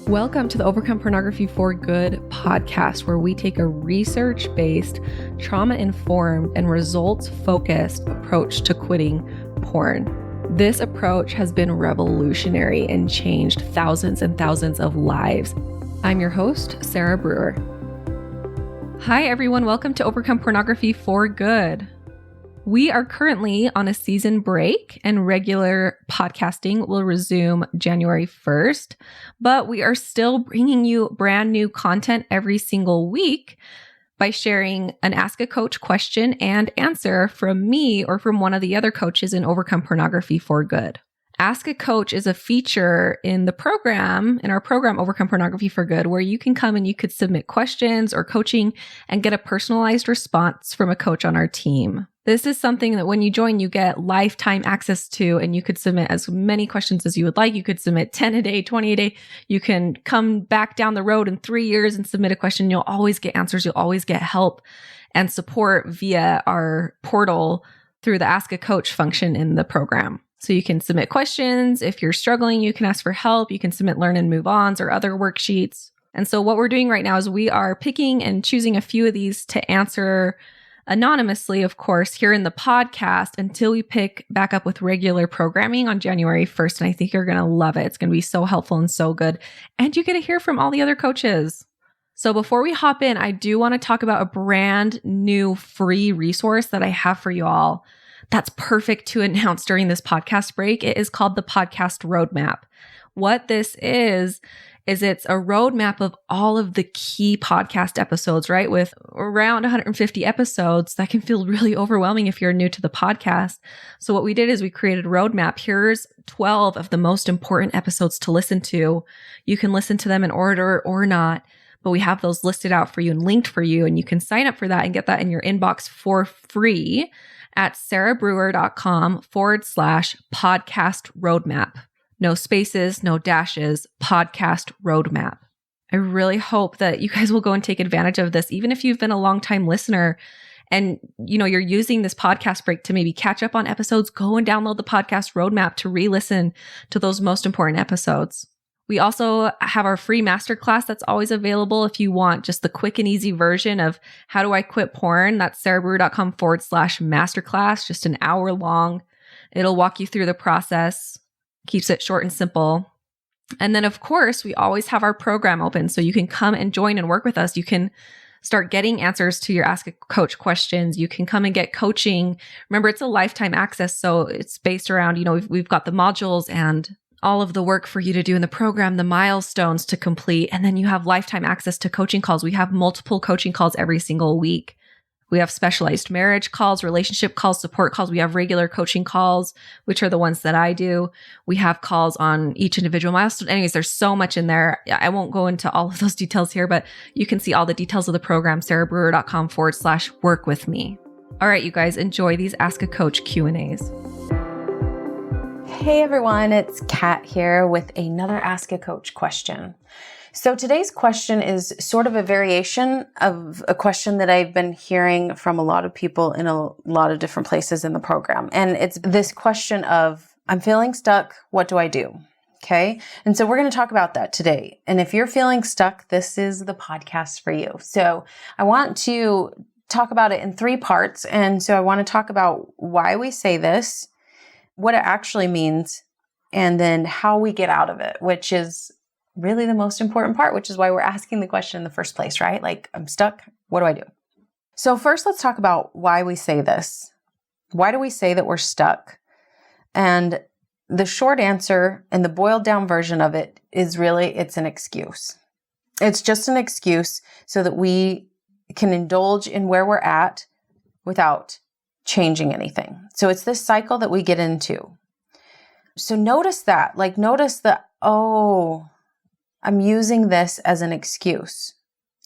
Welcome to the Overcome Pornography for Good podcast, where we take a research-based, trauma-informed, and results-focused approach to quitting porn. This approach has been revolutionary and changed thousands and thousands of lives. I'm your host, Sarah Brewer. Hi, everyone. Welcome to Overcome Pornography for Good. We are currently on a season break and regular podcasting will resume January 1st, but we are still bringing you brand new content every single week by sharing an Ask a Coach question and answer from me or from one of the other coaches in Overcome Pornography for Good. Ask a Coach is a feature in our program, Overcome Pornography for Good, where you can come and you could submit questions or coaching and get a personalized response from a coach on our team. This is something that when you join, you get lifetime access to, and you could submit as many questions as you would like. You could submit 10 a day, 20 a day. You can come back down the road in 3 years and submit a question. You'll always get answers. You'll always get help and support via our portal through the Ask a Coach function in the program. So you can submit questions. If you're struggling, you can ask for help. You can submit learn and move ons or other worksheets. And so what we're doing right now is we are picking and choosing a few of these to answer anonymously, of course, here in the podcast until we pick back up with regular programming on January 1st. And I think you're going to love it. It's going to be so helpful and so good. And you get to hear from all the other coaches. So before we hop in, I do want to talk about a brand new free resource that I have for you all that's perfect to announce during this podcast break. It is called the Podcast Roadmap. What this is it's a roadmap of all of the key podcast episodes, right? With around 150 episodes, that can feel really overwhelming if you're new to the podcast. So what we did is we created a roadmap. Here's 12 of the most important episodes to listen to. You can listen to them in order or not, but we have those listed out for you and linked for you. And you can sign up for that and get that in your inbox for free at sarahbrewer.com/podcast roadmap. No spaces, no dashes, podcast roadmap. I really hope that you guys will go and take advantage of this, even if you've been a long-time listener and you're using this podcast break to maybe catch up on episodes. Go and download the podcast roadmap to re-listen to those most important episodes. We also have our free masterclass that's always available if you want just the quick and easy version of how do I quit porn. That's sarahbrewer.com/masterclass, just an hour long. It'll walk you through the process. Keeps it short and simple. And then, of course, we always have our program open. So you can come and join and work with us. You can start getting answers to your Ask a Coach questions. You can come and get coaching. Remember, it's a lifetime access. So it's based around, we've got the modules and all of the work for you to do in the program, the milestones to complete. And then you have lifetime access to coaching calls. We have multiple coaching calls every single week. We have specialized marriage calls, relationship calls, support calls. We have regular coaching calls, which are the ones that I do. We have calls on each individual milestone. Anyways, there's so much in there. I won't go into all of those details here, but you can see all the details of the program, sarahbrewer.com/work with me. All right, you guys, enjoy these Ask a Coach Q&As. Hey everyone, it's Kat here with another Ask a Coach question. So today's question is sort of a variation of a question that I've been hearing from a lot of people in a lot of different places in the program. And it's this question of, I'm feeling stuck, what do I do? Okay. And so we're going to talk about that today. And if you're feeling stuck, this is the podcast for you. So I want to talk about it in 3 parts. And so I want to talk about why we say this, what it actually means, and then how we get out of it, which is really the most important part, which is why we're asking the question in the first place, right? Like, I'm stuck. What do I do? So first, let's talk about why we say this. Why do we say that we're stuck? And the short answer and the boiled down version of it is really, it's an excuse. It's just an excuse so that we can indulge in where we're at without changing anything. So it's this cycle that we get into. So notice that, I'm using this as an excuse,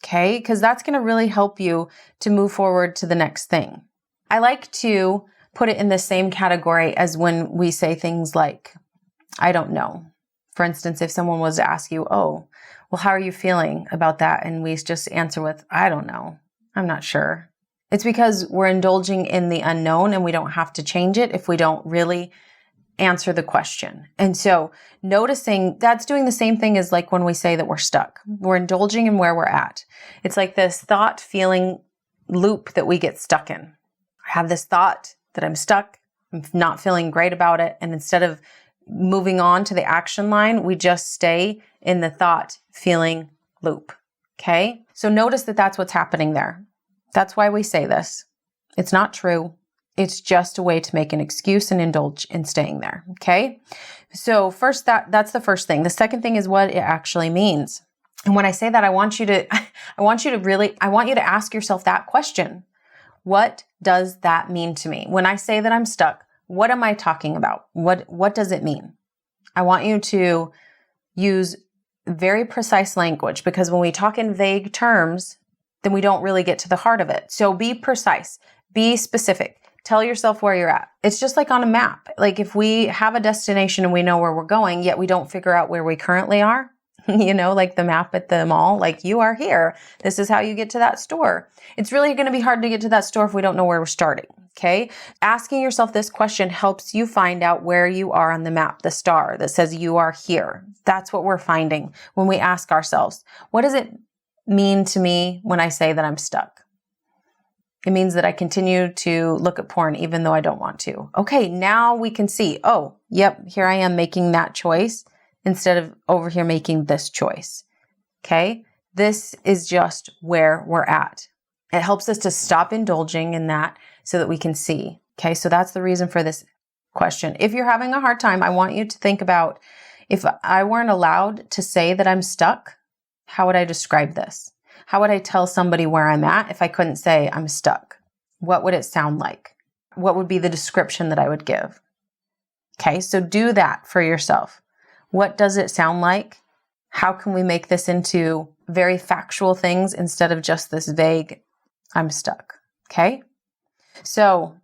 okay? Because that's going to really help you to move forward to the next thing. I like to put it in the same category as when we say things like, I don't know. For instance, if someone was to ask you, oh, well, how are you feeling about that? And we just answer with, I don't know. I'm not sure. It's because we're indulging in the unknown and we don't have to change it if we don't really answer the question. And so noticing that's doing the same thing as like when we say that we're stuck. We're indulging in where we're at. It's like this thought feeling loop that we get stuck in. I have this thought that I'm stuck. I'm not feeling great about it. And instead of moving on to the action line, we just stay in the thought feeling loop. Okay. So notice that that's what's happening there. That's why we say this. It's not true. It's just a way to make an excuse and indulge in staying there. Okay. So first, that's the first thing. The second thing is what it actually means. And when I say that, I want you to ask yourself that question. What does that mean to me? When I say that I'm stuck, what am I talking about? What does it mean? I want you to use very precise language, because when we talk in vague terms, then we don't really get to the heart of it. So be precise, be specific. Tell yourself where you're at. It's just like on a map. Like if we have a destination and we know where we're going, yet we don't figure out where we currently are, like the map at the mall, like you are here. This is how you get to that store. It's really going to be hard to get to that store if we don't know where we're starting. Okay. Asking yourself this question helps you find out where you are on the map, the star that says you are here. That's what we're finding when we ask ourselves, what does it mean to me when I say that I'm stuck? It means that I continue to look at porn even though I don't want to. Okay, now we can see, oh, yep, here I am making that choice instead of over here making this choice. Okay, this is just where we're at. It helps us to stop indulging in that so that we can see. Okay, so that's the reason for this question. If you're having a hard time, I want you to think about, if I weren't allowed to say that I'm stuck, how would I describe this? How would I tell somebody where I'm at if I couldn't say I'm stuck? What would it sound like? What would be the description that I would give? Okay, so do that for yourself. What does it sound like? How can we make this into very factual things instead of just this vague, I'm stuck? Okay, so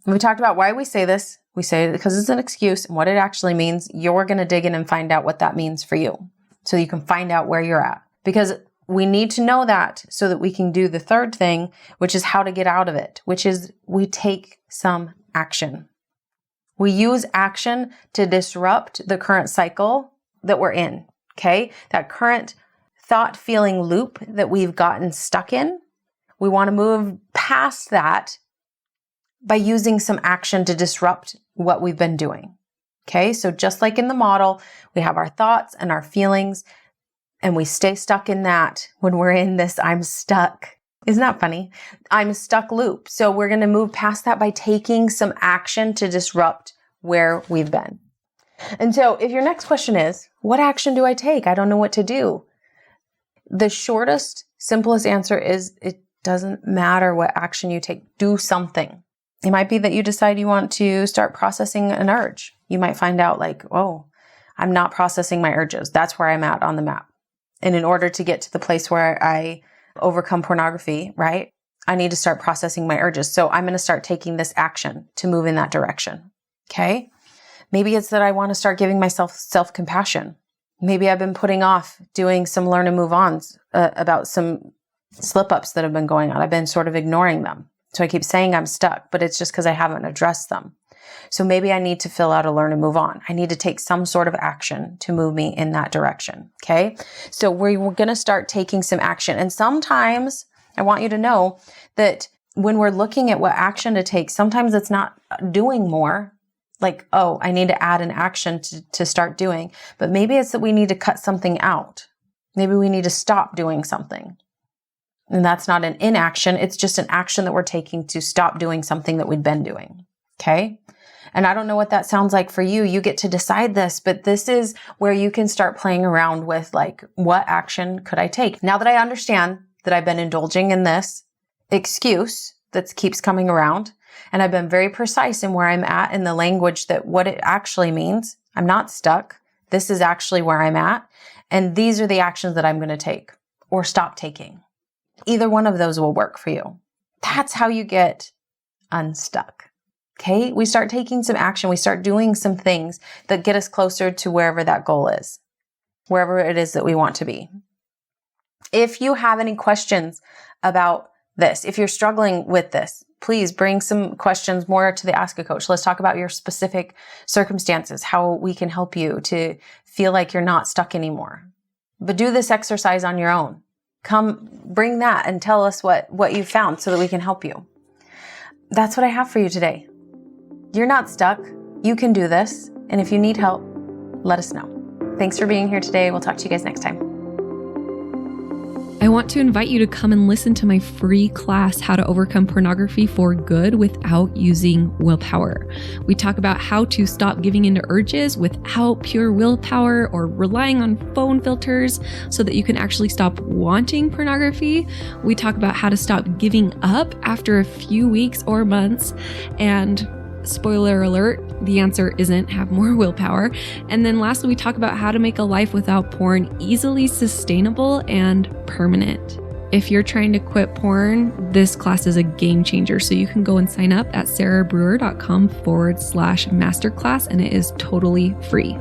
we talked about why we say this. We say it because it's an excuse, and what it actually means. You're going to dig in and find out what that means for you so you can find out where you're at. Because we need to know that so that we can do the third thing, which is how to get out of it, which is we take some action. We use action to disrupt the current cycle that we're in, okay? That current thought feeling loop that we've gotten stuck in. We want to move past that by using some action to disrupt what we've been doing, okay? So just like in the model, we have our thoughts and our feelings, and we stay stuck in that when we're in this I'm stuck. Isn't that funny? I'm stuck loop. So we're going to move past that by taking some action to disrupt where we've been. And so if your next question is, what action do I take? I don't know what to do. The shortest, simplest answer is it doesn't matter what action you take. Do something. It might be that you decide you want to start processing an urge. You might find out like, oh, I'm not processing my urges. That's where I'm at on the map. And in order to get to the place where I overcome pornography, right, I need to start processing my urges. So I'm going to start taking this action to move in that direction. Okay. Maybe it's that I want to start giving myself self-compassion. Maybe I've been putting off doing some learn and move ons about some slip-ups that have been going on. I've been sort of ignoring them. So I keep saying I'm stuck, but it's just because I haven't addressed them. So maybe I need to fill out a learn and move on. I need to take some sort of action to move me in that direction. Okay. So we're going to start taking some action. And sometimes I want you to know that when we're looking at what action to take, sometimes it's not doing more. Like, oh, I need to add an action to start doing. But maybe it's that we need to cut something out. Maybe we need to stop doing something. And that's not an inaction. It's just an action that we're taking to stop doing something that we'd been doing. Okay. And I don't know what that sounds like for you. You get to decide this, but this is where you can start playing around with like, what action could I take? Now that I understand that I've been indulging in this excuse that keeps coming around, and I've been very precise in where I'm at in the language that what it actually means. I'm not stuck. This is actually where I'm at. And these are the actions that I'm going to take or stop taking. Either one of those will work for you. That's how you get unstuck. Okay. We start taking some action. We start doing some things that get us closer to wherever that goal is, wherever it is that we want to be. If you have any questions about this, if you're struggling with this, please bring some questions more to the Ask a Coach. Let's talk about your specific circumstances, how we can help you to feel like you're not stuck anymore. But do this exercise on your own. Come bring that and tell us what you found so that we can help you. That's what I have for you today. You're not stuck. You can do this. And if you need help, let us know. Thanks for being here today. We'll talk to you guys next time. I want to invite you to come and listen to my free class, How to Overcome Pornography for Good Without Using Willpower. We talk about how to stop giving into urges without pure willpower or relying on phone filters so that you can actually stop wanting pornography. We talk about how to stop giving up after a few weeks or months. And spoiler alert, the answer isn't have more willpower. And then lastly, we talk about how to make a life without porn easily sustainable and permanent. If you're trying to quit porn, this class is a game changer. So you can go and sign up at sarahbrewer.com/masterclass, and it is totally free.